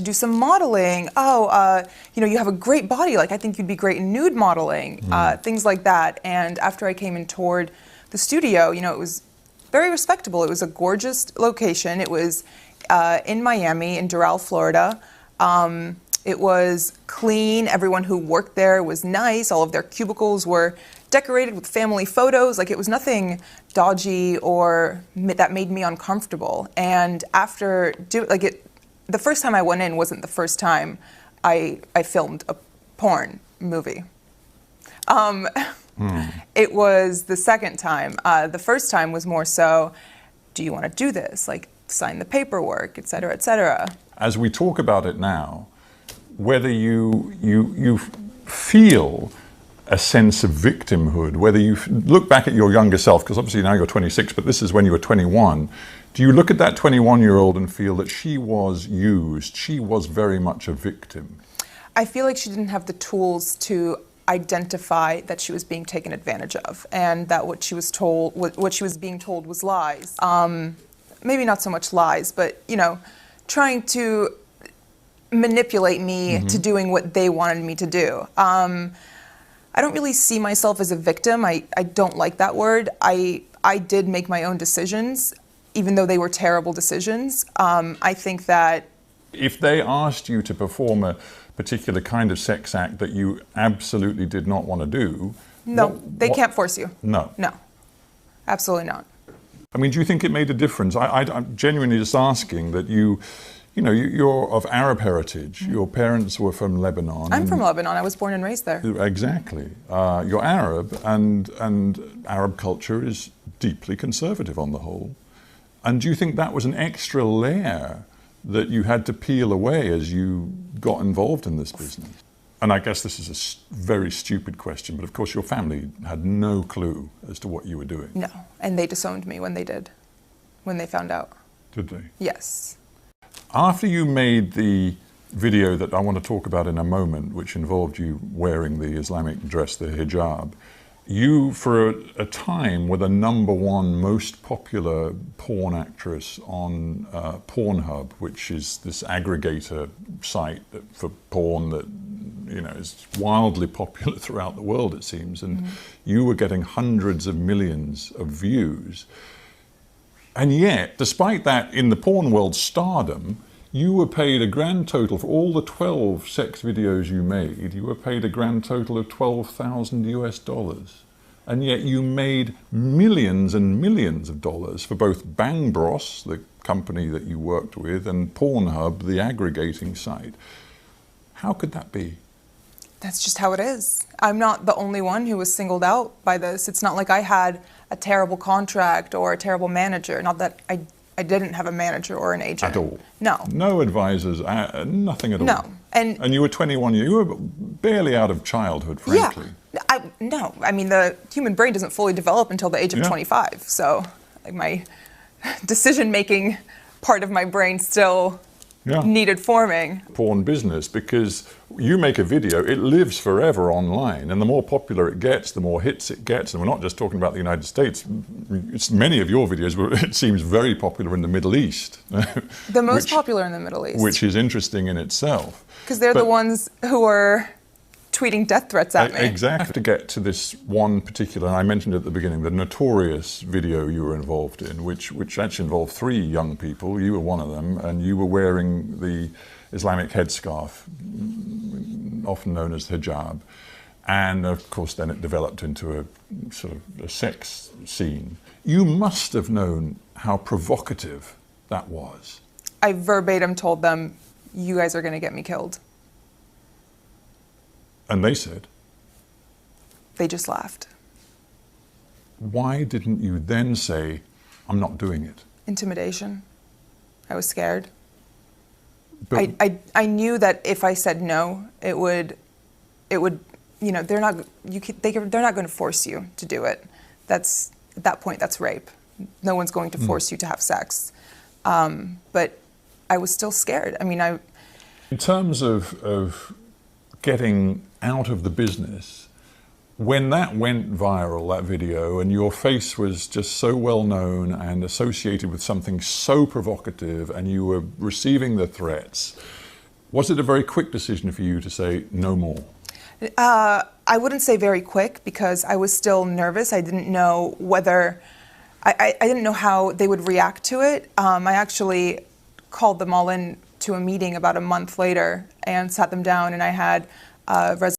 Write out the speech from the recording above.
do some modeling. Oh, you know, you have a great body. Like, I think you'd be great in nude modeling, things like that. And after I came and toured the studio, you know, it was very respectable. It was a gorgeous location. It was in Miami, in Doral, Florida. It was clean. Everyone who worked there was nice. All of their cubicles were decorated with family photos. Like, it was nothing dodgy or that made me uncomfortable. And after the first time I went in wasn't the first time I filmed a porn movie. It was the second time. The first time was more so, do you want to do this? Like, sign the paperwork, et cetera, et cetera. As we talk about it now, whether you feel a sense of victimhood, whether you look back at your younger self, because obviously now you're 26, but this is when you were 21, do you look at that 21-year-old and feel that she was used, she was very much a victim? I feel like she didn't have the tools to identify that she was being taken advantage of, and that what she was being told was lies. Maybe not so much lies, but, you know, trying to manipulate me to doing what they wanted me to do. I don't really see myself as a victim. I don't like that word. I did make my own decisions, even though they were terrible decisions. I think that if they asked you to perform a particular kind of sex act that you absolutely did not want to do... No, they can't force you. No. No, absolutely not. I mean, do you think it made a difference? I'm genuinely just asking that you're of Arab heritage. Your parents were from Lebanon. I'm from Lebanon. I was born and raised there. Exactly. You're Arab, and Arab culture is deeply conservative on the whole. And do you think that was an extra layer that you had to peel away as you got involved in this business? And I guess this is a very stupid question, but of course your family had no clue as to what you were doing. No, and they disowned me when they found out. Did they? Yes. After you made the video that I want to talk about in a moment, which involved you wearing the Islamic dress, the hijab, you, for a time, were the #1 most popular porn actress on Pornhub, which is this aggregator site for porn that, you know, is wildly popular throughout the world, it seems. And you were getting hundreds of millions of views. And yet, despite that, in the porn world stardom, you were paid a grand total for all the 12 sex videos you made. You were paid a grand total of $12,000 US. And yet you made millions and millions of dollars for both Bang Bros, the company that you worked with, and Pornhub, the aggregating site. How could that be? That's just how it is. I'm not the only one who was singled out by this. It's not like I had a terrible contract or a terrible manager. Not that I didn't have a manager or an agent. At all? No. No advisors, nothing at all? No. And you were 21, you were barely out of childhood, frankly. Yeah. No. I mean, the human brain doesn't fully develop until the age of 25. So, like, my decision-making part of my brain still needed forming. Porn business, because you make a video, it lives forever online, and the more popular it gets, the more hits it gets. And we're not just talking about the United States. Many of your videos were, it seems, very popular in the Middle East. The most popular in the Middle East. Which is interesting in itself. Because they're the ones who are tweeting death threats at me. Exactly. To get to this one particular, and I mentioned at the beginning, the notorious video you were involved in, which actually involved 3 young people. You were one of them, and you were wearing the Islamic headscarf, often known as hijab. And of course then it developed into a sort of a sex scene. You must have known how provocative that was. I verbatim told them, you guys are going to get me killed. And they said? They just laughed. Why didn't you then say, I'm not doing it? Intimidation. I was scared. But I knew that if I said no, it would, you know, they're not going to force you to do it. At that point, that's rape. No one's going to force you to have sex. But I was still scared. I mean, in terms of getting out of the business, when that went viral, that video, and your face was just so well known and associated with something so provocative, and you were receiving the threats, Was it a very quick decision for you to say no more? I wouldn't say very quick because I was still nervous. I didn't know whether, I didn't know how they would react to it. I actually called them all in to a meeting about a month later and sat them down, and I had